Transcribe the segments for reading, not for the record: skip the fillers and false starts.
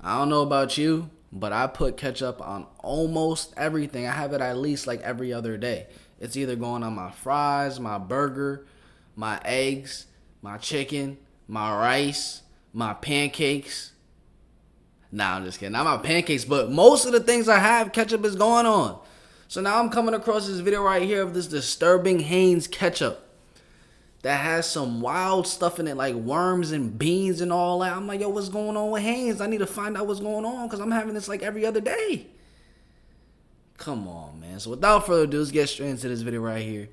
I don't know about you, but I put ketchup on almost everything. I have it at least like every other day. It's either going on my fries, my burger, my eggs, my chicken, my rice, my pancakes. Nah, I'm just kidding. Not my pancakes, but most of the things I have, ketchup is going on. So now I'm coming across this video right here of this disturbing Heinz ketchup that has some wild stuff in it, like worms and beans and all that. I'm like, yo, what's going on with Heinz? I need to find out what's going on because I'm having this like every other day. Come on, man. So without further ado, let's get straight into this video right here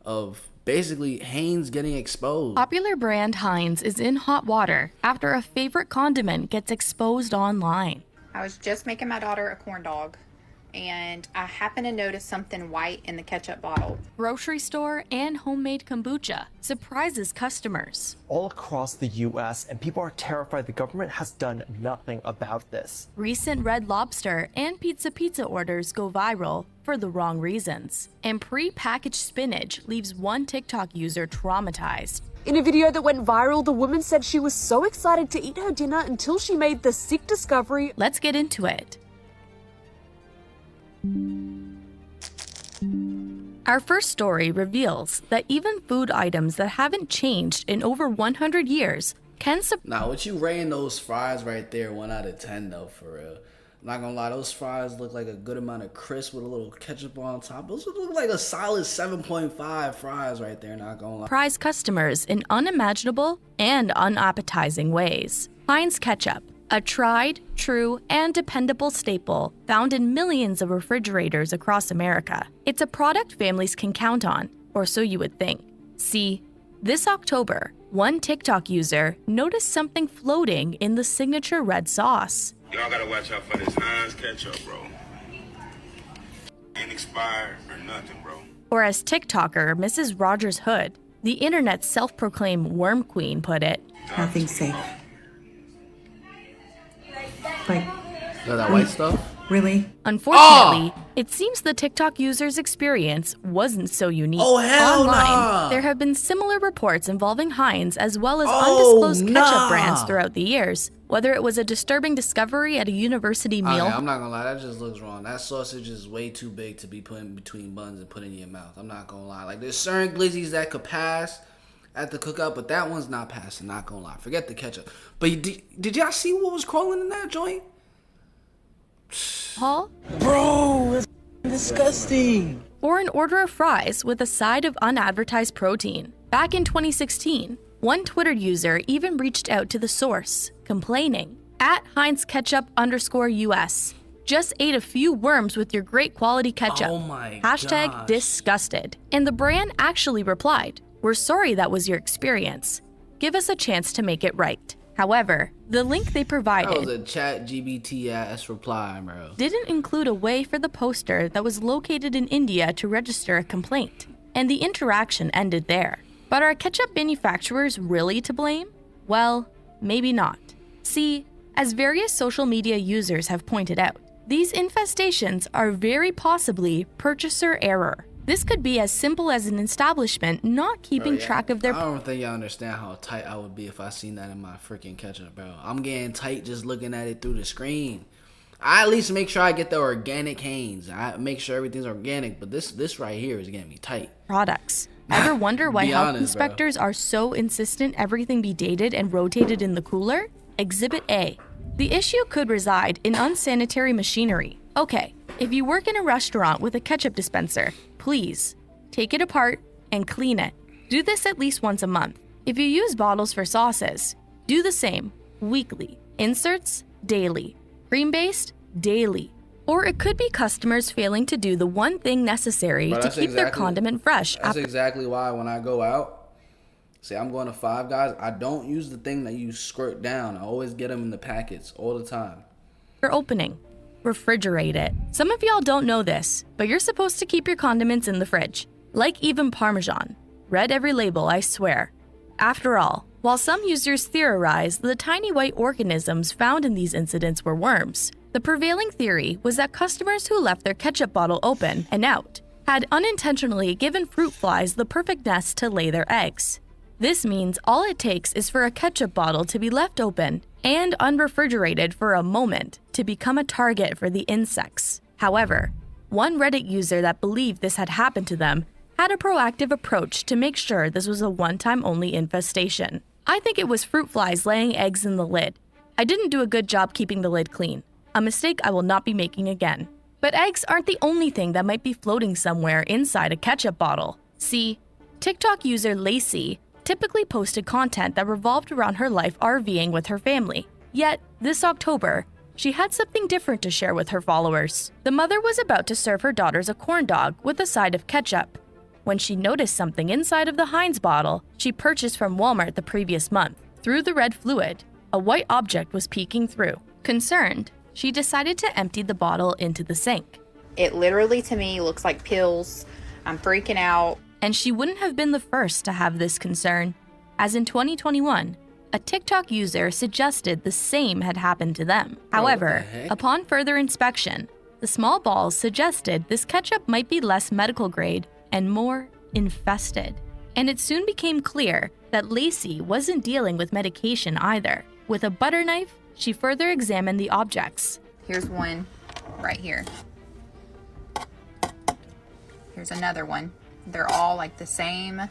of basically Heinz getting exposed. Popular brand Heinz is in hot water after a favorite condiment gets exposed online. I was just making my daughter a corn dog, and I happened to notice something white in the ketchup bottle. Grocery store and homemade kombucha surprises customers. All across the US, and people are terrified the government has done nothing about this. Recent Red Lobster and pizza orders go viral for the wrong reasons. And pre-packaged spinach leaves one TikTok user traumatized. In a video that went viral, the woman said she was so excited to eat her dinner until she made the sick discovery. Let's get into it. Our first story reveals that even food items that haven't changed in over 100 years can Now, what you rating those fries right there, 1 out of 10 though, for real. I'm not gonna lie, those fries look like a good amount of crisp with a little ketchup on top. Those look like a solid 7.5 fries right there, not gonna lie. surprise customers in unimaginable and unappetizing ways. Heinz ketchup, a tried, true, and dependable staple found in millions of refrigerators across America. It's a product families can count on, or so you would think. See, this October, one TikTok user noticed something floating in the signature red sauce. Y'all gotta watch out for this Heinz ketchup, bro. Ain't expired or nothing, bro. Or as TikToker Mrs. Rogers Hood, the internet's self-proclaimed worm queen, put it, Nothing's safe. Like, That white stuff? really? unfortunately, it seems the TikTok user's experience wasn't so unique. Oh, hell Online, nah. there have been similar reports involving Heinz as well as Oh, undisclosed nah. ketchup brands throughout the years. Whether it was a disturbing discovery at a university meal Okay, I'm not gonna lie, that just looks wrong. That sausage is way too big to be put in between buns and put in your mouth. I'm not gonna lie. Like, there's certain glizzies that could pass at the cookout, but that one's not passing, not gonna lie. Forget the ketchup. But did y'all see what was crawling in that joint? hall, Bro, it's disgusting. or an order of fries with a side of unadvertised protein. Back in 2016, one Twitter user even reached out to the source, complaining, at Heinz Ketchup _US, just ate a few worms with your great quality ketchup. Oh my Hashtag gosh. disgusted. And the brand actually replied, we're sorry that was your experience. Give us a chance to make it right. However, the link they That was provided a chat GBT ass reply, bro. didn't include a way for the poster that was located in India to register a complaint, and the interaction ended there. But are ketchup manufacturers really to blame? Well, maybe not. See, as various social media users have pointed out, these infestations are very possibly purchaser error. This could be as simple as an establishment not keeping track of their I don't think y'all understand how tight I would be if I seen that in my freaking ketchup, bro. I'm getting tight just looking at it through the screen. I at least make sure I get the organic Heinz. I make sure everything's organic, but this right here is getting me tight. products. Ever wonder why Be health honest, bro. inspectors are so insistent everything be dated and rotated in the cooler? Exhibit A. The issue could reside in unsanitary machinery. Okay, if you work in a restaurant with a ketchup dispenser, please take it apart and clean it. Do this at least once a month. If you use bottles for sauces, do the same weekly. Inserts, daily. Cream-based, daily. Or it could be customers failing to do the one thing necessary Bro, to that's keep their exactly- condiment fresh That's exactly why when I go out, say I'm going to Five Guys, I don't use the thing that you squirt down. I always get them in the packets all the time. after opening. Refrigerate it. Some of y'all don't know this, but you're supposed to keep your condiments in the fridge. Like even Parmesan. Read every label, I swear. After all, while some users theorize the tiny white organisms found in these incidents were worms, the prevailing theory was that customers who left their ketchup bottle open and out had unintentionally given fruit flies the perfect nest to lay their eggs. This means all it takes is for a ketchup bottle to be left open and unrefrigerated for a moment to become a target for the insects. However, one Reddit user that believed this had happened to them had a proactive approach to make sure this was a one-time only infestation. I think it was fruit flies laying eggs in the lid. I didn't do a good job keeping the lid clean, a mistake I will not be making again. But eggs aren't the only thing that might be floating somewhere inside a ketchup bottle. See, TikTok user Lacey typically posted content that revolved around her life RVing with her family. Yet, this October, she had something different to share with her followers. The mother was about to serve her daughters a corn dog with a side of ketchup when she noticed something inside of the Heinz bottle she purchased from Walmart the previous month. Through the red fluid, a white object was peeking through. Concerned, she decided to empty the bottle into the sink. It literally, to me, looks like pills. I'm freaking out. And she wouldn't have been the first to have this concern, as in 2021, a TikTok user suggested the same had happened to them. However, upon further inspection, the small balls suggested this ketchup might be less medical grade and more infested. And it soon became clear that Lacey wasn't dealing with medication either. With a butter knife, she further examined the objects. Here's one right here. Here's another one. They're all like the same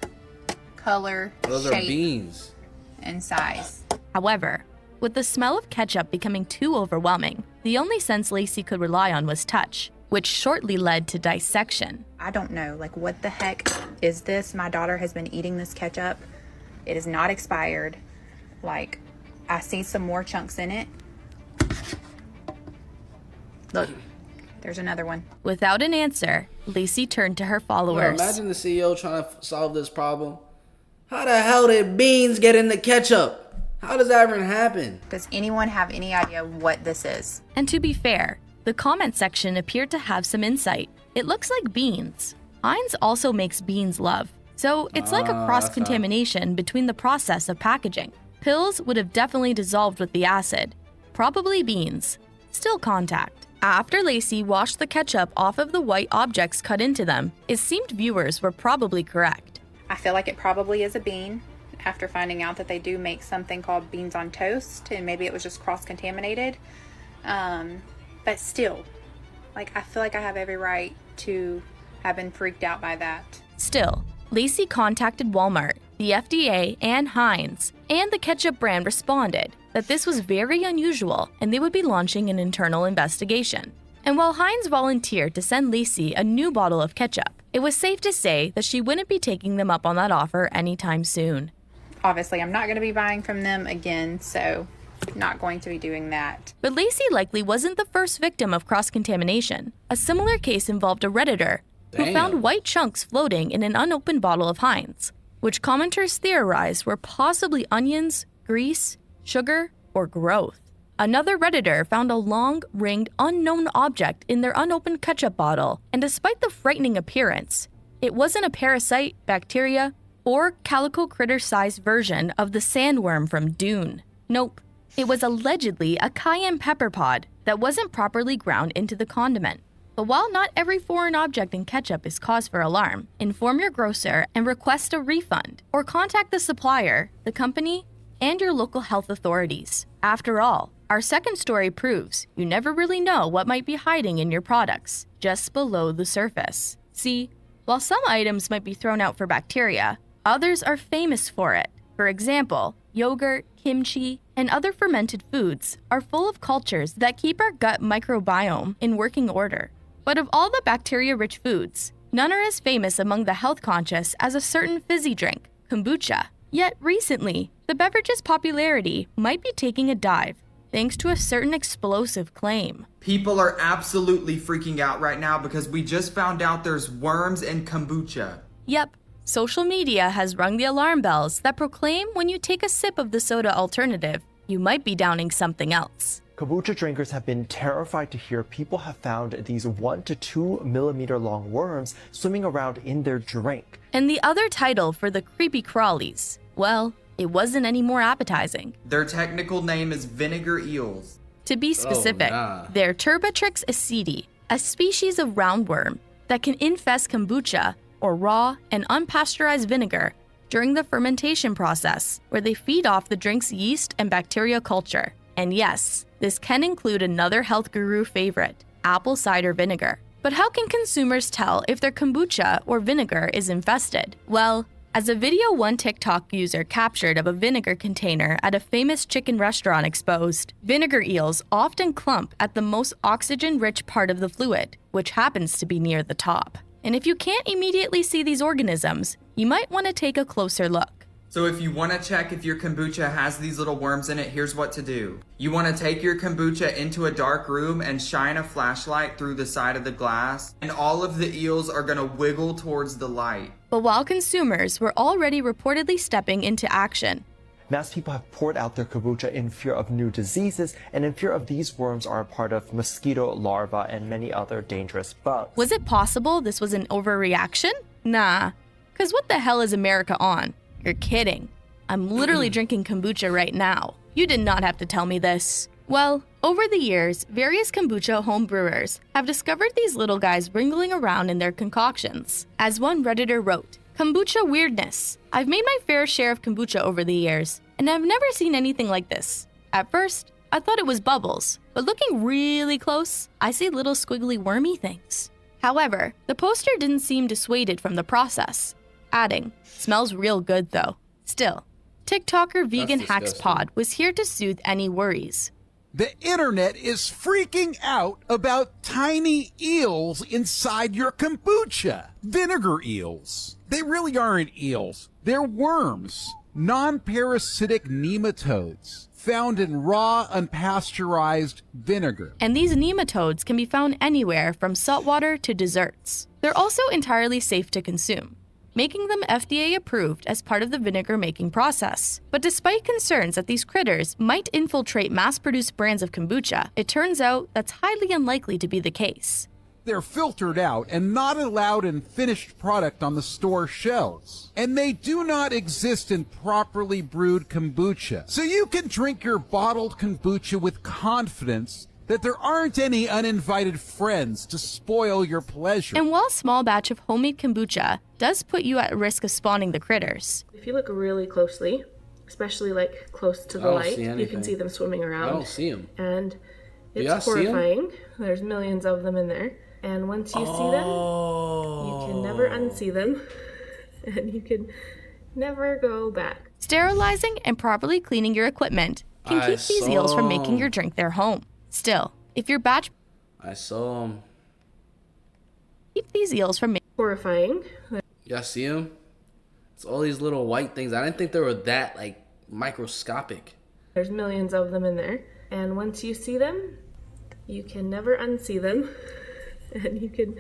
color, Those shape, are beans. and size. However, with the smell of ketchup becoming too overwhelming, the only sense Lacey could rely on was touch, which shortly led to dissection. I don't know, like, what the heck is this? My daughter has been eating this ketchup. It is not expired. Like, I see some more chunks in it. Look, there's another one. Without an answer, Lacey turned to her Bro, followers. imagine the CEO trying to solve this problem. How the hell did beans get in the ketchup? How does that even happen? Does anyone have any idea what this is? And to be fair, the comment section appeared to have some insight. It looks like beans. Heinz also makes beans love, so it's like a cross-contamination between the process of packaging. Pills would have definitely dissolved with the acid. Probably beans. Still contact. After Lacey washed the ketchup off of the white objects cut into them, it seemed viewers were probably correct. I feel like it probably is a bean after finding out that they do make something called beans on toast, and maybe it was just cross-contaminated. But still, like, I feel like I have every right to have been freaked out by that. Still, Lacey contacted Walmart, the FDA, and Heinz, and the ketchup brand responded that this was very unusual and they would be launching an internal investigation. And while Heinz volunteered to send Lacey a new bottle of ketchup, it was safe to say that she wouldn't be taking them up on that offer anytime soon. Obviously, I'm not going to be buying from them again, so not going to be doing that. But Lacey likely wasn't the first victim of cross-contamination. A similar case involved a Redditor who found white chunks floating in an unopened bottle of Heinz, which commenters theorized were possibly onions, grease, sugar, or growth. Another Redditor found a long, ringed, unknown object in their unopened ketchup bottle, and despite the frightening appearance, it wasn't a parasite, bacteria, or calico critter-sized version of the sandworm from Dune. Nope. It was allegedly a cayenne pepper pod that wasn't properly ground into the condiment. But while not every foreign object in ketchup is cause for alarm, inform your grocer and request a refund, or contact the supplier, the company, and your local health authorities. After all, our second story proves you never really know what might be hiding in your products, just below the surface. See, while some items might be thrown out for bacteria, others are famous for it. For example, yogurt, kimchi, and other fermented foods are full of cultures that keep our gut microbiome in working order. But of all the bacteria-rich foods, none are as famous among the health-conscious as a certain fizzy drink, kombucha. Yet recently, the beverage's popularity might be taking a dive thanks to a certain explosive claim. People are absolutely freaking out right now because we just found out there's worms in kombucha. Yep, social media has rung the alarm bells that proclaim when you take a sip of the soda alternative, you might be downing something else. Kombucha drinkers have been terrified to hear people have found these 1 to 2 millimeter long worms swimming around in their drink. And the other title for the creepy crawlies, well, it wasn't any more appetizing. Their technical name is Vinegar Eels. To be specific, they're Turbotrix aceti, a species of roundworm that can infest kombucha or raw and unpasteurized vinegar during the fermentation process, where they feed off the drink's yeast and bacteria culture. And yes, this can include another health guru favorite, apple cider vinegar. But how can consumers tell if their kombucha or vinegar is infested? Well, as a video one TikTok user captured of a vinegar container at a famous chicken restaurant exposed, vinegar eels often clump at the most oxygen-rich part of the fluid, which happens to be near the top. And if you can't immediately see these organisms, you might want to take a closer look. So if you want to check if your kombucha has these little worms in it, here's what to do. You want to take your kombucha into a dark room and shine a flashlight through the side of the glass, and all of the eels are going to wiggle towards the light. But while consumers were already reportedly stepping into action, Mass people have poured out their kombucha in fear of new diseases and in fear of these worms are a part of mosquito larvae and many other dangerous bugs. was it possible this was an overreaction? Nah, cause what the hell is America on? You're kidding. I'm literally drinking kombucha right now. You did not have to tell me this. Well, over the years, various kombucha home brewers have discovered these little guys wriggling around in their concoctions. As one Redditor wrote, "Kombucha weirdness. I've made my fair share of kombucha over the years, and I've never seen anything like this. At first, I thought it was bubbles, but looking really close, I see little squiggly wormy things." However, the poster didn't seem dissuaded from the process, adding, "Smells real good though." Still, TikToker Vegan Hacks disgusting. Pod was here to soothe any worries. The internet is freaking out about tiny eels inside your kombucha. Vinegar eels. They really aren't eels. They're worms. Non-parasitic nematodes found in raw, unpasteurized vinegar. And these nematodes can be found anywhere from saltwater to desserts. They're also entirely safe to consume, making them FDA approved as part of the vinegar making process. But despite concerns that these critters might infiltrate mass-produced brands of kombucha, it turns out that's highly unlikely to be the case. They're filtered out and not allowed in finished product on the store shelves. And they do not exist in properly brewed kombucha. So you can drink your bottled kombucha with confidence that there aren't any uninvited friends to spoil your pleasure. And while a small batch of homemade kombucha does put you at risk of spawning the critters, If you look really closely, especially like close to the I don't light, see you can anything. see them swimming around. I don't see them. And Do y'all it's see 'em? horrifying. There's millions of them in there. And once you see them, you can never unsee them. And you can never go back. sterilizing and properly cleaning your equipment can I keep these eels from saw making 'em. your drink their home. Still, if your batch I saw them. keep these eels from Horrifying. Y'all see them? It's all these little white things. I didn't think they were that like microscopic. There's millions of them in there. And once you see them, you can never unsee them. And you can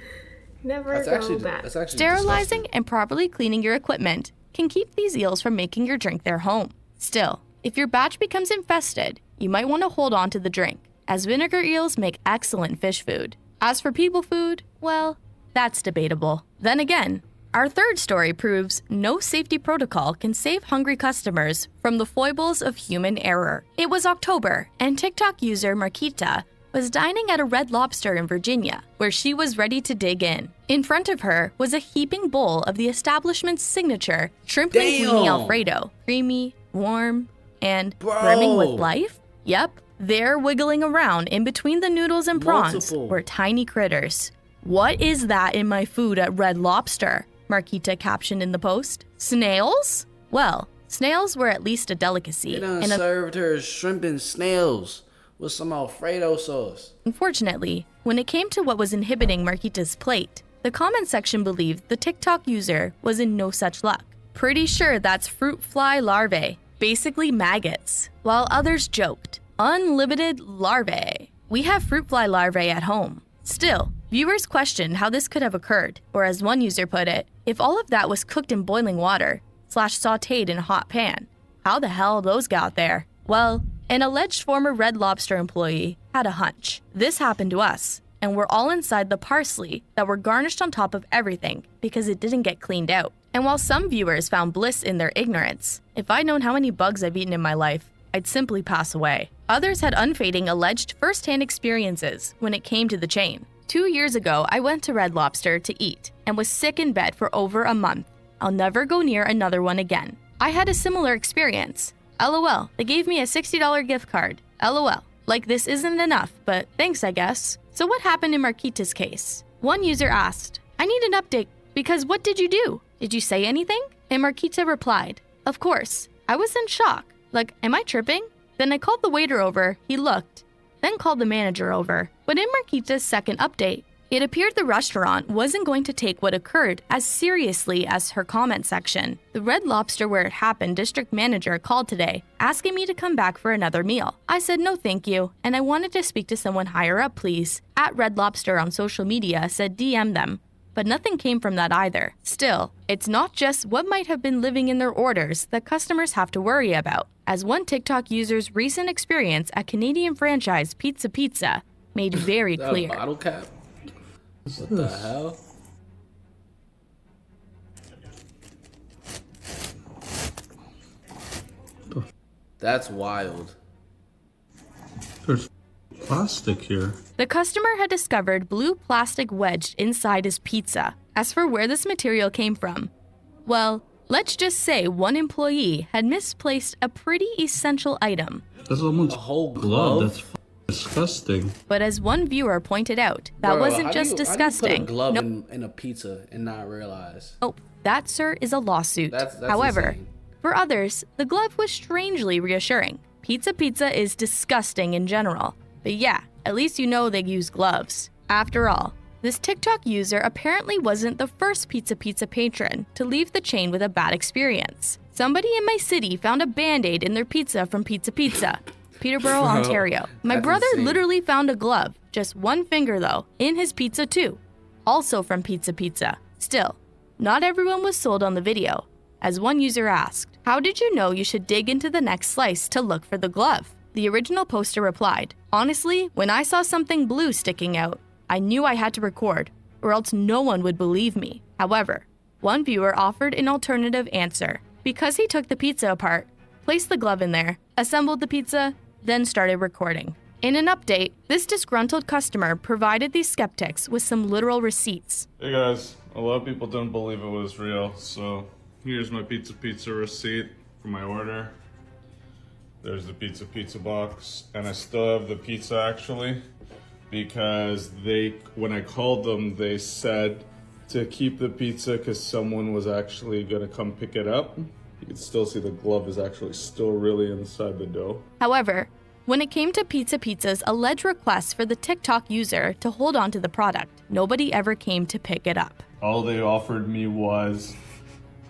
never That's go actually back. that's actually sterilizing disgusting. and properly cleaning your equipment can keep these eels from making your drink their home. Still, if your batch becomes infested, you might want to hold on to the drink, as vinegar eels make excellent fish food. As for people food, well, that's debatable. Then again, our third story proves no safety protocol can save hungry customers from the foibles of human error. It was October, and TikTok user Marquita was dining at a Red Lobster in Virginia, where she was ready to dig in. In front of her was a heaping bowl of the establishment's signature shrimp linguine Damn. Alfredo. Creamy, warm, and Bro. brimming with life? Yep, there wiggling around in between the noodles and prawns Multiple. were tiny critters. "What is that in my food at Red Lobster?" Marquita captioned in the post. "Snails?" Well, snails were at least a delicacy. They done and served her shrimp and snails with some Alfredo sauce. unfortunately, when it came to what was inhibiting Marquita's plate, the comment section believed the TikTok user was in no such luck. Pretty sure that's fruit fly larvae, basically maggots, while others joked, "Unlimited larvae. We have fruit fly larvae at home." Still, viewers questioned how this could have occurred, or as one user put it, if all of that was cooked in boiling water / sauteed in a hot pan, how the hell those got there? Well, an alleged former Red Lobster employee had a hunch. This happened to us, and we're all inside the parsley that were garnished on top of everything because it didn't get cleaned out. And while some viewers found bliss in their ignorance, if I'd known how many bugs I've eaten in my life, I'd simply pass away. Others had unfading alleged first-hand experiences when it came to the chain. 2 years ago, I went to Red Lobster to eat and was sick in bed for over a month. I'll never go near another one again. I had a similar experience. LOL, they gave me a $60 gift card. LOL. Like this isn't enough, but thanks, I guess. So what happened in Marquita's case? One user asked, I need an update because what did you do? Did you say anything? And Marquita replied, of course. I was in shock. Like, am I tripping? Then I called the waiter over, he looked, then called the manager over. But in Marquita's second update, it appeared the restaurant wasn't going to take what occurred as seriously as her comment section. The Red Lobster where it happened district manager called today, asking me to come back for another meal. I said no thank you, and I wanted to speak to someone higher up please. At Red Lobster on social media said DM them, but nothing came from that either. Still, it's not just what might have been living in their orders that customers have to worry about, as one TikTok user's recent experience at Canadian franchise Pizza made very clear. Bottle cap? What the hell? That's wild. There's plastic here. The customer had discovered blue plastic wedged inside his pizza. As for where this material came from, well, let's just say one employee had misplaced a pretty essential item. That's almost a whole glove. That's disgusting. But as one viewer pointed out, that wasn't just disgusting. How do you put a glove in a pizza and not realize? Oh, that, sir, is a lawsuit. That's However, insane. For others, the glove was strangely reassuring. Pizza is disgusting in general. But yeah, at least you know they use gloves. After all, this TikTok user apparently wasn't the first Pizza patron to leave the chain with a bad experience. Somebody in my city found a Band-Aid in their pizza from Pizza, Peterborough, Ontario. My brother literally found a glove, just one finger though, in his pizza too. Also from Pizza. Still, not everyone was sold on the video. As one user asked, how did you know you should dig into the next slice to look for the glove? The original poster replied, honestly, when I saw something blue sticking out, I knew I had to record, or else no one would believe me. However, one viewer offered an alternative answer. Because he took the pizza apart, placed the glove in there, assembled the pizza, then started recording. In an update, this disgruntled customer provided these skeptics with some literal receipts. Hey guys, a lot of people didn't believe it was real, so here's my Pizza receipt for my order. There's the Pizza box, and I still have the pizza actually, because when I called them, they said to keep the pizza because someone was actually gonna come pick it up. You can still see the glove is actually still really inside the dough. However, when it came to Pizza's alleged request for the TikTok user to hold on to the product, nobody ever came to pick it up. All they offered me was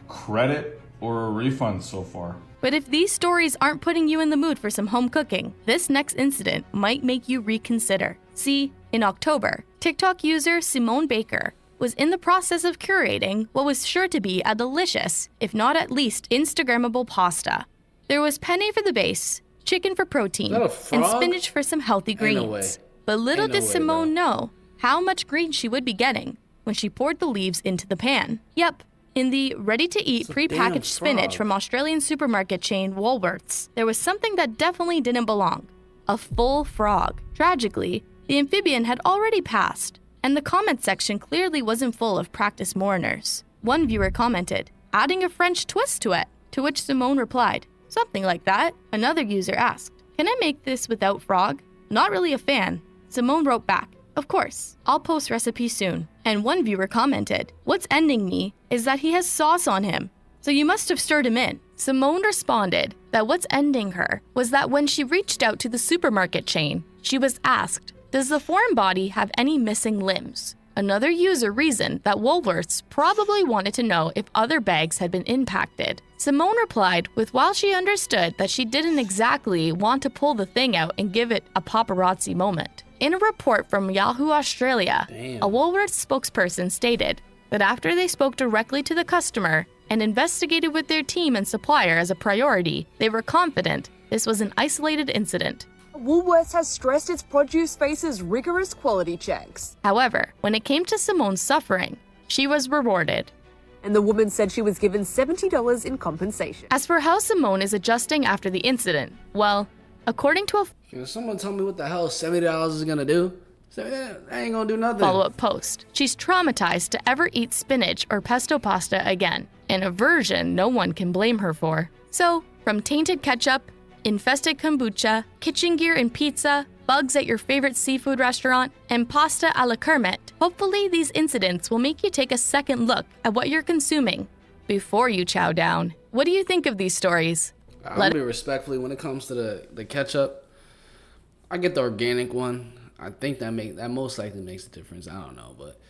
credit or a refund so far. But if these stories aren't putting you in the mood for some home cooking, this next incident might make you reconsider. See, in October, TikTok user Simone Baker was in the process of curating what was sure to be a delicious, if not at least Instagrammable pasta. There was penne for the base, chicken for protein, and spinach for some healthy greens. But little did Simone know how much green she would be getting when she poured the leaves into the pan. Yep, in the ready-to-eat prepackaged spinach from Australian supermarket chain Woolworths, there was something that definitely didn't belong: a full frog. Tragically, the amphibian had already passed, and the comment section clearly wasn't full of practiced mourners. One viewer commented, adding a French twist to it, to which Simone replied, something like that. Another user asked, can I make this without frog? Not really a fan. Simone wrote back, of course, I'll post recipe soon. And one viewer commented, what's ending me is that he has sauce on him, so you must have stirred him in. Simone responded that what's ending her was that when she reached out to the supermarket chain, she was asked, does the foreign body have any missing limbs? Another user reasoned that Woolworths probably wanted to know if other bags had been impacted. Simone replied with while she understood that she didn't exactly want to pull the thing out and give it a paparazzi moment. In a report from Yahoo Australia, a Woolworths spokesperson stated that after they spoke directly to the customer and investigated with their team and supplier as a priority, they were confident this was an isolated incident. Woolworths has stressed its produce faces rigorous quality checks. However, when it came to Simone's suffering, she was rewarded. And the woman said she was given $70 in compensation. As for how Simone is adjusting after the incident, well, according to a Can someone tell me what the hell $70 is gonna do? That ain't gonna do nothing. follow-up post, she's traumatized to ever eat spinach or pesto pasta again, an aversion no one can blame her for. So, from tainted ketchup infested kombucha, kitchen gear and pizza, bugs at your favorite seafood restaurant, and pasta a la Kermit. Hopefully, these incidents will make you take a second look at what you're consuming before you chow down. What do you think of these stories? I'm gonna be respectfully when it comes to the ketchup. I get the organic one. I think that most likely makes a difference. I don't know, but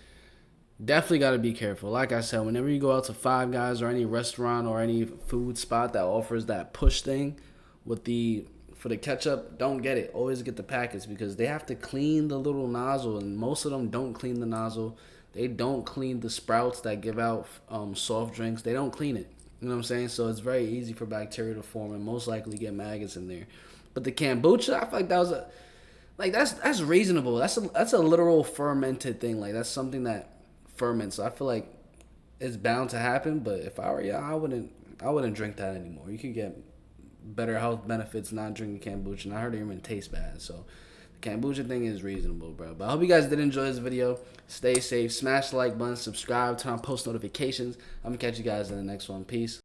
definitely got to be careful. Like I said, whenever you go out to Five Guys or any restaurant or any food spot that offers that push thing for the ketchup, don't get it. Always get the packets because they have to clean the little nozzle, and most of them don't clean the nozzle. They don't clean the sprouts that give out soft drinks. They don't clean it. You know what I'm saying? So it's very easy for bacteria to form and most likely get maggots in there. But the kombucha, I feel like that was that's reasonable. That's a literal fermented thing. Like that's something that ferments. So I feel like it's bound to happen. But if I were y'all, I wouldn't drink that anymore. You could get better health benefits not drinking kombucha. And I heard it even tastes bad. So the kombucha thing is reasonable, bro. But I hope you guys did enjoy this video. Stay safe. Smash the like button. Subscribe. Turn on post notifications. I'm gonna catch you guys in the next one. Peace.